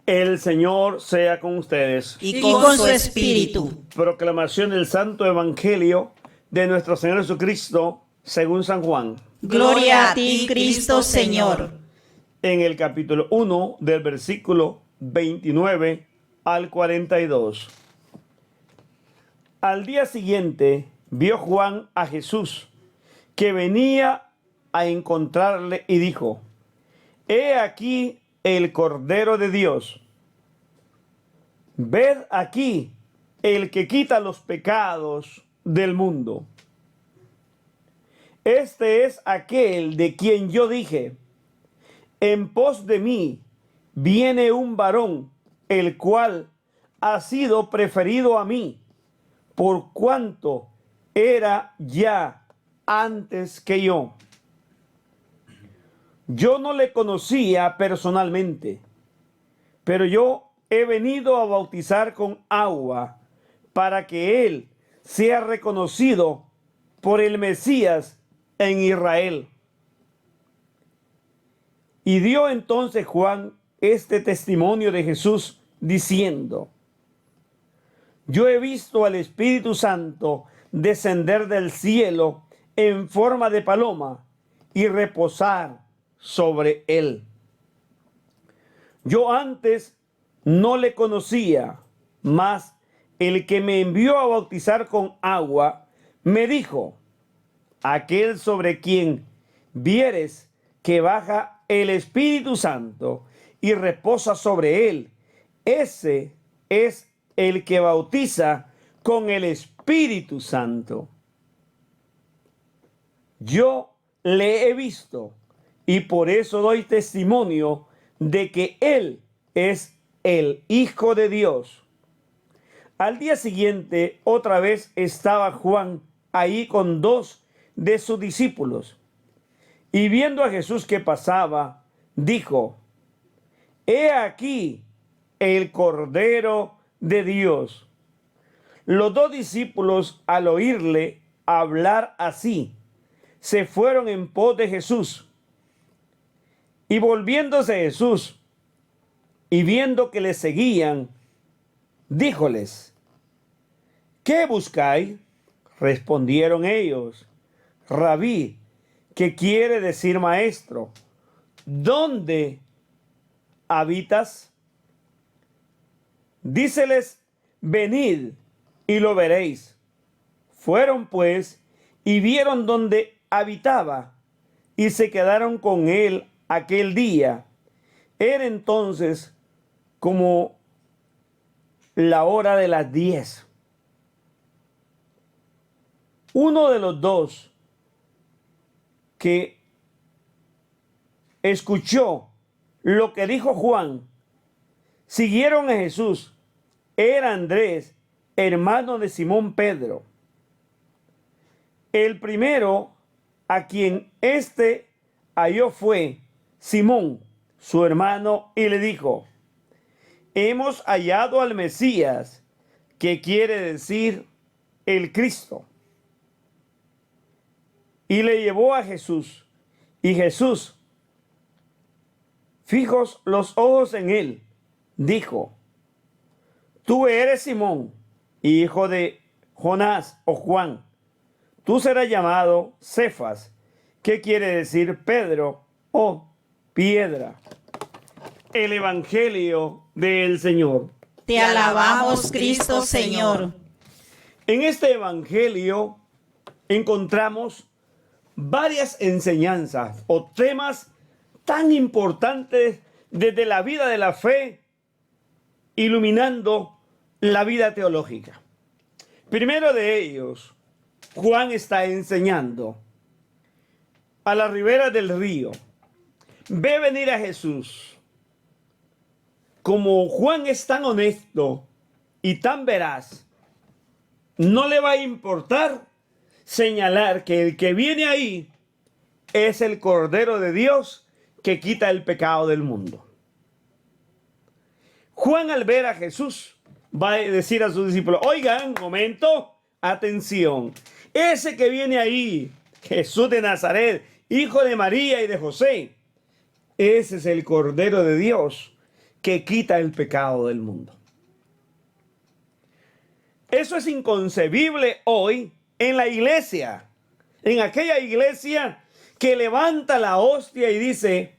El Señor sea con ustedes. y con su espíritu. Proclamación del Santo Evangelio de nuestro Señor Jesucristo según San Juan. Gloria a ti, Cristo Señor. En el capítulo 1 del versículo 29 al 42. Al día siguiente vio Juan a Jesús, que venía a encontrarle y dijo: He aquí el Cordero de Dios. Ved aquí el que quita los pecados del mundo. Este es aquel de quien yo dije: en pos de mí viene un varón, el cual ha sido preferido a mí, por cuanto era ya antes que yo. Yo no le conocía personalmente, pero yo he venido a bautizar con agua para que él sea reconocido por el Mesías en Israel. Y dio entonces Juan este testimonio de Jesús, diciendo: Yo he visto al Espíritu Santo descender del cielo en forma de paloma y reposar sobre él. Yo antes no le conocía, mas el que me envió a bautizar con agua me dijo: aquel sobre quien vieres que baja el Espíritu Santo y reposa sobre él, ese es el que bautiza con el Espíritu Santo. Yo le he visto y por eso doy testimonio de que él es el Hijo de Dios. Al día siguiente, otra vez estaba Juan ahí con dos de sus discípulos. Y viendo a Jesús que pasaba, dijo: He aquí el Cordero de Dios. Los dos discípulos, al oírle hablar así, se fueron en pos de Jesús. Y volviéndose Jesús y viendo que le seguían, díjoles: ¿qué buscáis? Respondieron ellos: Rabí, que quiere decir maestro, ¿dónde habitas? Díceles: venid y lo veréis. Fueron pues y vieron dónde habitaba y se quedaron con él aquel día. Era entonces como la hora de las 10. Uno de los dos que escuchó lo que dijo Juan, siguieron a Jesús, era Andrés, hermano de Simón Pedro. El primero a quien éste halló fue Simón, su hermano, y le dijo: hemos hallado al Mesías, que quiere decir el Cristo. Y le llevó a Jesús, y Jesús, fijos los ojos en él, dijo: tú eres Simón, hijo de Jonás o Juan. Tú serás llamado Cefas, que quiere decir Pedro o piedra. El Evangelio del Señor. Te alabamos, Cristo Señor. En este Evangelio encontramos varias enseñanzas o temas tan importantes desde la vida de la fe, iluminando la vida teológica. Primero de ellos, Juan está enseñando a la ribera del río. Ve venir a Jesús. Como Juan es tan honesto y tan veraz, no le va a importar señalar que el que viene ahí es el Cordero de Dios que quita el pecado del mundo. Juan, al ver a Jesús, va a decir a sus discípulos: oigan, momento, atención, ese que viene ahí, Jesús de Nazaret, hijo de María y de José, ese es el Cordero de Dios que quita el pecado del mundo. Eso es inconcebible hoy en la iglesia, en aquella iglesia que levanta la hostia y dice: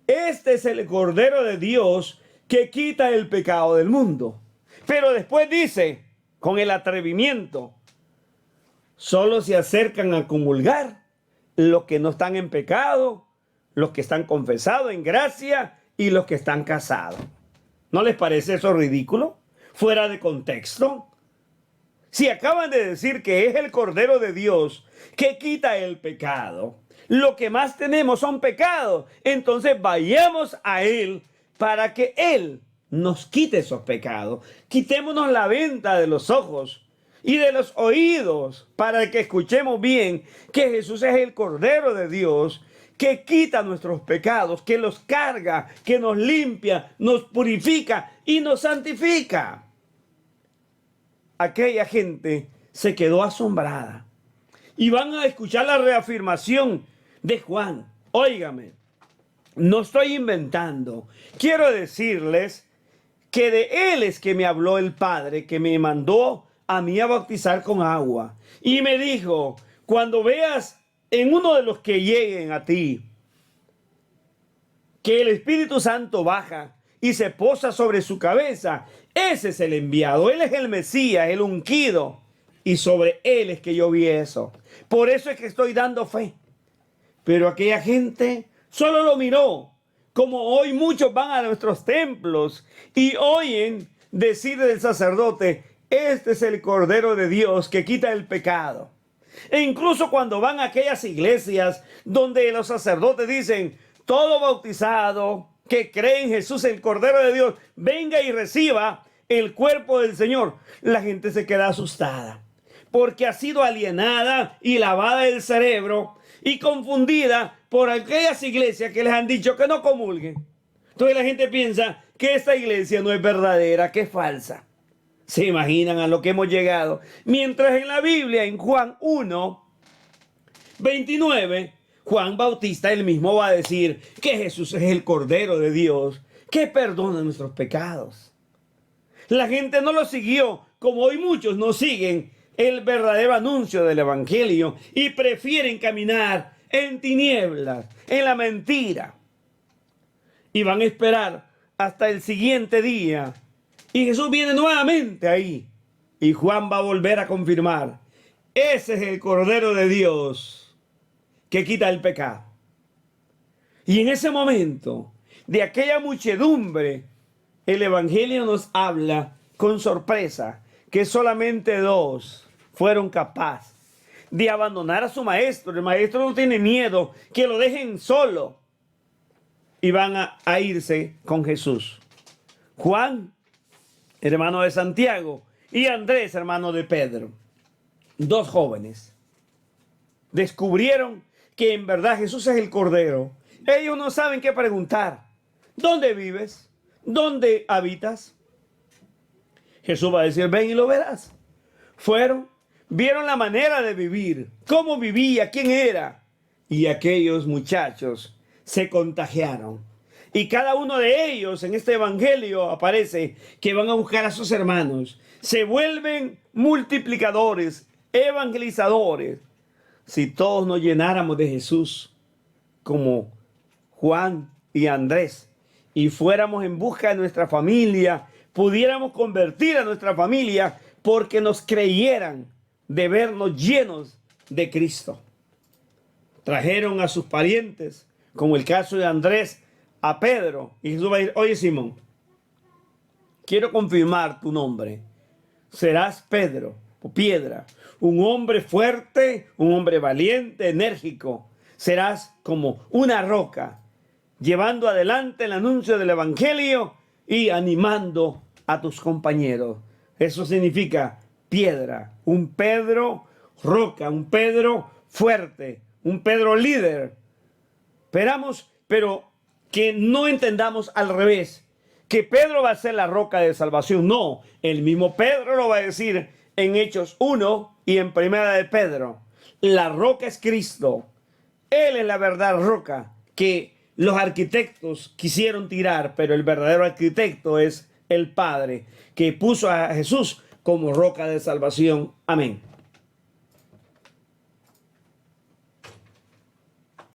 este es el Cordero de Dios que quita el pecado del mundo. Pero después dice, con el atrevimiento, solo se acercan a comulgar los que no están en pecado, los que están confesados en gracia y los que están casados. ¿No les parece eso ridículo? ¿Fuera de contexto? Si acaban de decir que es el Cordero de Dios que quita el pecado, lo que más tenemos son pecados, entonces vayamos a Él para que Él nos quite esos pecados. Quitémonos la venda de los ojos y de los oídos para que escuchemos bien que Jesús es el Cordero de Dios que quita nuestros pecados, que los carga, que nos limpia, nos purifica y nos santifica. Aquella gente se quedó asombrada y van a escuchar la reafirmación de Juan. Óigame, no estoy inventando. Quiero decirles que de Él es que me habló el Padre, que me mandó a mí a bautizar con agua. Y me dijo: cuando veas en uno de los que lleguen a ti que el Espíritu Santo baja y se posa sobre su cabeza, ese es el enviado, Él es el Mesías, el ungido, y sobre Él es que yo vi eso. Por eso es que estoy dando fe. Pero aquella gente solo lo miró, como hoy muchos van a nuestros templos y oyen decir del sacerdote: este es el Cordero de Dios que quita el pecado. E incluso cuando van a aquellas iglesias donde los sacerdotes dicen: todo bautizado que cree en Jesús, el Cordero de Dios, venga y reciba el cuerpo del Señor, la gente se queda asustada, porque ha sido alienada y lavada del cerebro y confundida por aquellas iglesias que les han dicho que no comulguen. Entonces la gente piensa que esta iglesia no es verdadera, que es falsa. ¿Se imaginan a lo que hemos llegado? Mientras en la Biblia, en Juan 1:29, Juan Bautista él mismo va a decir que Jesús es el Cordero de Dios que perdona nuestros pecados. La gente no lo siguió como hoy muchos no siguen el verdadero anuncio del Evangelio y prefieren caminar en tinieblas, en la mentira. Y van a esperar hasta el siguiente día. Y Jesús viene nuevamente ahí. Y Juan va a volver a confirmar: ese es el Cordero de Dios que quita el pecado. Y en ese momento, de aquella muchedumbre, el Evangelio nos habla con sorpresa que solamente 2 fueron capaces de abandonar a su maestro. El maestro no tiene miedo que lo dejen solo y van a irse con Jesús: Juan, hermano de Santiago, y Andrés, hermano de Pedro. 2 jóvenes descubrieron que en verdad Jesús es el Cordero. Ellos no saben qué preguntar. ¿Dónde vives? ¿Dónde habitas? Jesús va a decir: ven y lo verás. Fueron, vieron la manera de vivir, cómo vivía, quién era. Y aquellos muchachos se contagiaron. Y cada uno de ellos en este evangelio aparece que van a buscar a sus hermanos. Se vuelven multiplicadores, evangelizadores. Si todos nos llenáramos de Jesús como Juan y Andrés y fuéramos en busca de nuestra familia, pudiéramos convertir a nuestra familia porque nos creyeran de vernos llenos de Cristo. Trajeron a sus parientes, como el caso de Andrés, a Pedro, y Jesús va a decir: oye, Simón, quiero confirmar tu nombre. Serás Pedro, o piedra, un hombre fuerte, un hombre valiente, enérgico. Serás como una roca, llevando adelante el anuncio del Evangelio y animando a tus compañeros. Eso significa piedra, un Pedro roca, un Pedro fuerte, un Pedro líder. Esperamos, pero que no entendamos al revés, que Pedro va a ser la roca de salvación. No, el mismo Pedro lo va a decir en Hechos 1 y en Primera de Pedro. La roca es Cristo. Él es la verdad roca que los arquitectos quisieron tirar, pero el verdadero arquitecto es el Padre, que puso a Jesús como roca de salvación. Amén.